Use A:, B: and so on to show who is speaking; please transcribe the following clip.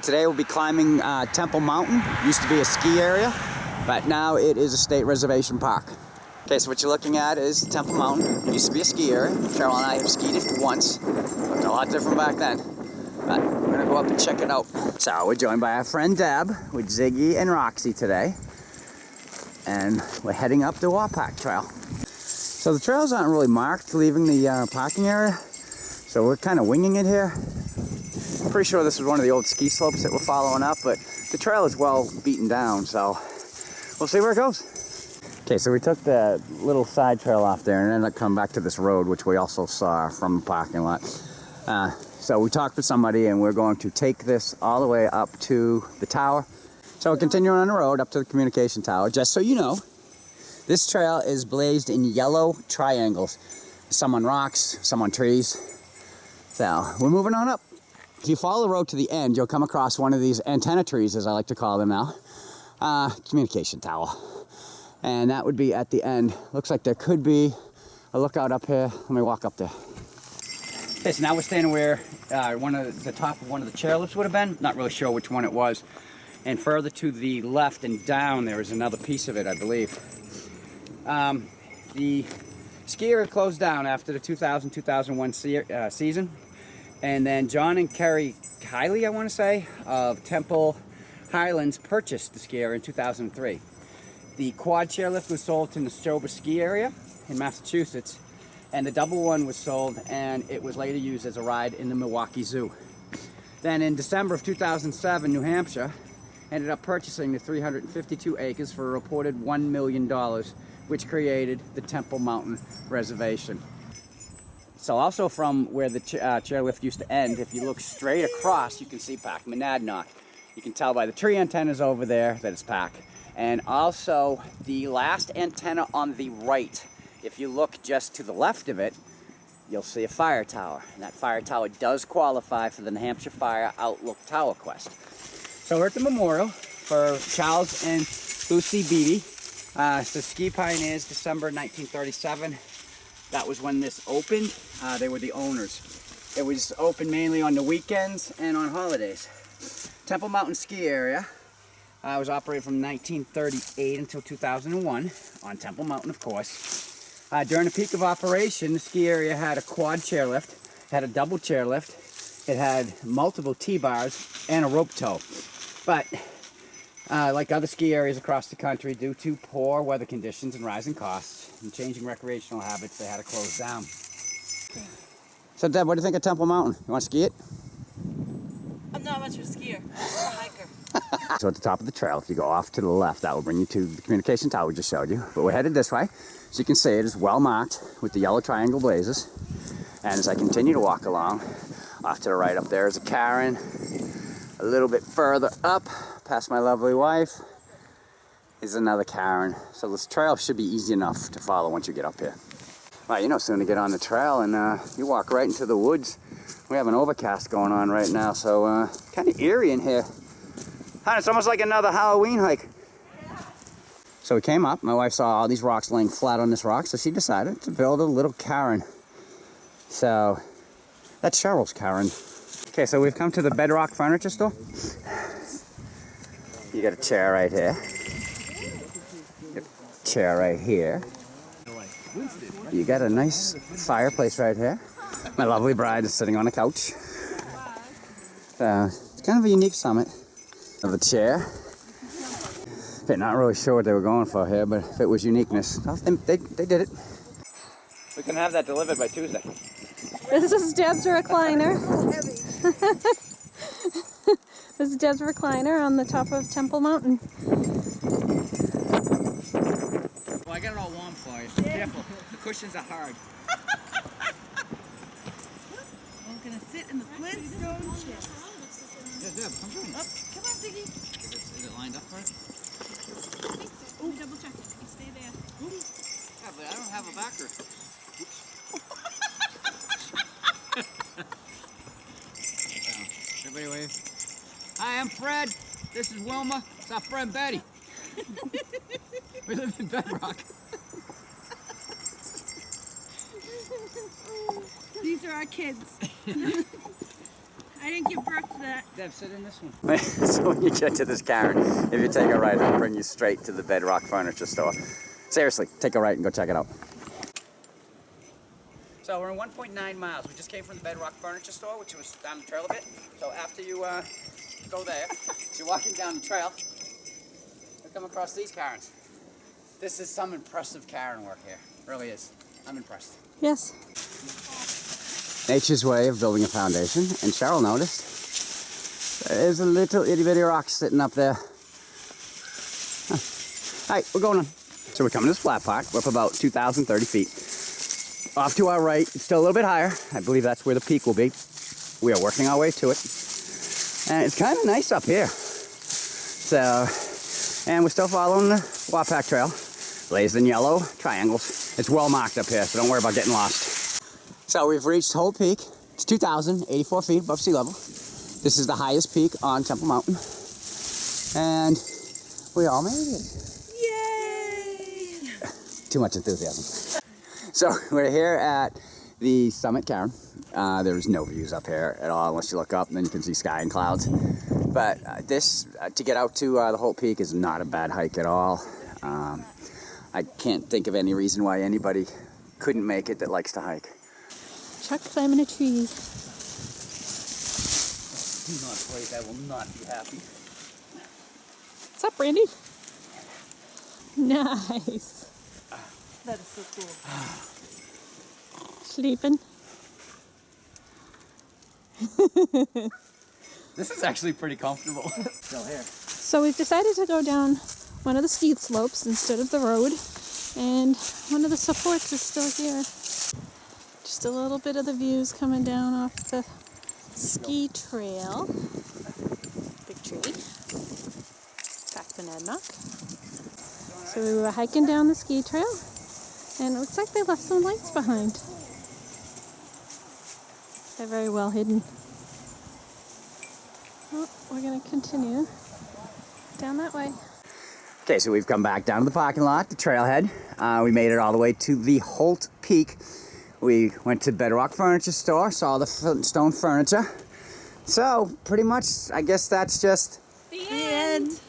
A: Today we'll be climbing Temple Mountain. Used to be a ski area, but now it is a state reservation park. Okay, so what you're looking at is Temple Mountain. It used to be a ski area. Cheryl and I have skied it once. Looked a lot different back then. But we're gonna go up and check it out. So we're joined by our friend Deb with Ziggy and Roxy today. And we're heading up the Warpack Trail. So the trails aren't really marked leaving the parking area. So we're kind of winging it here. Pretty sure this is one of the old ski slopes that we're following up, but the trail is well beaten down, so we'll see where it goes. Okay, so we took the little side trail off there and ended up coming back to this road, which we also saw from the parking lot. So we talked to somebody and we're going to take this all the way up to the tower. So we're continuing on the road up to the communication tower. Just so you know, this trail is blazed in yellow triangles. Some on rocks, some on trees. So we're moving on up. If you follow the road to the end, you'll come across one of these antenna trees, as I like to call them now. Communication tower. And that would be at the end. Looks like there could be a lookout up here. Let me walk up there. Okay, so now we're standing where the top of one of the chairlifts would have been. Not really sure which one it was. And further to the left and down, there is another piece of it, I believe. The ski area closed down after the 2000-2001 season. And then John and Kerry Kiley, I want to say, of Temple Highlands purchased the ski area in 2003. The quad chairlift was sold to Neshoba Ski Area in Massachusetts, and the double one was sold, and it was later used as a ride in the Milwaukee Zoo. Then in December of 2007, New Hampshire ended up purchasing the 352 acres for a reported $1 million, which created the Temple Mountain Reservation. So also from where the chairlift used to end, if you look straight across, you can see Pack Monadnock. You can tell by the tree antennas over there that it's Pack. And also the last antenna on the right, if you look just to the left of it, you'll see a fire tower. And that fire tower does qualify for the New Hampshire Fire Outlook Tower Quest. So we're at the memorial for Charles and Lucy Beatty. So Ski Pioneers, December 1937. That was when this opened. They were the owners. It was open mainly on the weekends and on holidays. Temple Mountain Ski Area was operated from 1938 until 2001 on Temple Mountain, of course. During the peak of operation, the ski area had a quad chairlift, had a double chairlift, it had multiple T-bars, and a rope tow. But like other ski areas across the country, due to poor weather conditions and rising costs and changing recreational habits, they had to close down. So Deb, what do you think of Temple Mountain? You want to ski it?
B: I'm not much of a skier. I'm a hiker.
A: So at the top of the trail, if you go off to the left, that will bring you to the communication tower we just showed you. But we're headed this way. So you can see it is well marked with the yellow triangle blazes. And as I continue to walk along, off to the right up there is a cairn. A little bit further up, past my lovely wife, is another cairn. So this trail should be easy enough to follow once you get up here. Well, you know, soon to get on the trail and you walk right into the woods. We have an overcast going on right now, so kind of eerie in here. It's almost like another Halloween hike. So we came up, my wife saw all these rocks laying flat on this rock, so she decided to build a little cairn. So that's Cheryl's cairn. Okay, so we've come to the Bedrock Furniture Store. You got a chair right here. You got a chair right here. You got a nice fireplace right here. My lovely bride is sitting on a couch. So it's kind of a unique summit of a chair. They're not really sure what they were going for here, but if it was uniqueness, they did it. We can have that delivered by Tuesday.
C: This is Deb's recliner. This is Deb's recliner on the top of Temple Mountain.
D: Well, I got it all warm for you. Yeah. Careful, the cushions are hard.
B: I'm gonna sit in the Flintstone chair.
D: Yeah, Deb, come join us.
B: Come on, Ziggy.
D: Is it lined up right?
B: Oh, double check it. You stay there.
D: Yeah, but I don't have a backer. Everybody wave. Hi, I'm Fred. This is Wilma. It's our friend Betty. We live in Bedrock.
B: These are our kids.
C: I didn't give birth to that.
A: Deb, sit in this one.
E: So when you get to this Cairn, if you take a right, it'll bring you straight to the Bedrock Furniture Store. Seriously, take a right and go check it out.
A: So we're in 1.9 miles. We just came from the Bedrock Furniture Store, which was down the trail a bit. So after you go there, as you're walking down the trail, you'll come across these cairns. This is some impressive cairn work here. It really is. I'm impressed.
C: Yes.
E: Nature's way of building a foundation, and Cheryl noticed there's a little itty bitty rock sitting up there. Huh. All right, we're going on. So we're coming to this flat part. We're up about 2,030 feet. Off to our right, it's still a little bit higher. I believe that's where the peak will be. We are working our way to it. And it's kind of nice up here. So, and we're still following the Warpack Trail. Blazed in yellow triangles. It's well marked up here, so don't worry about getting lost. So we've reached Holt Peak. It's 2,084 feet above sea level. This is the highest peak on Temple Mountain. And we all made it.
B: Yay!
E: Too much enthusiasm. So we're here at the summit cairn. There's no views up here at all unless you look up and then you can see sky and clouds. But to get out to the Holt Peak is not a bad hike at all. I can't think of any reason why anybody couldn't make it that likes to hike.
C: Chuck climbing a tree.
A: Do not wait, I will not be happy.
C: What's up, Randy? Nice.
B: That is so cool.
C: Sleeping.
A: This is actually pretty comfortable. Still here.
C: So we've decided to go down one of the ski slopes instead of the road, and one of the supports is still here. Just a little bit of the views coming down off the ski trail. Big tree. Back Monadnock. So we were hiking down the ski trail, and it looks like they left some lights behind. They're very well hidden. Well, we're going to continue down that way.
E: Okay, so we've come back down to the parking lot, the trailhead. We made it all the way to the Holt Peak. We went to Bedrock Furniture Store, saw the stone furniture. So, pretty much, I guess that's just
B: The end.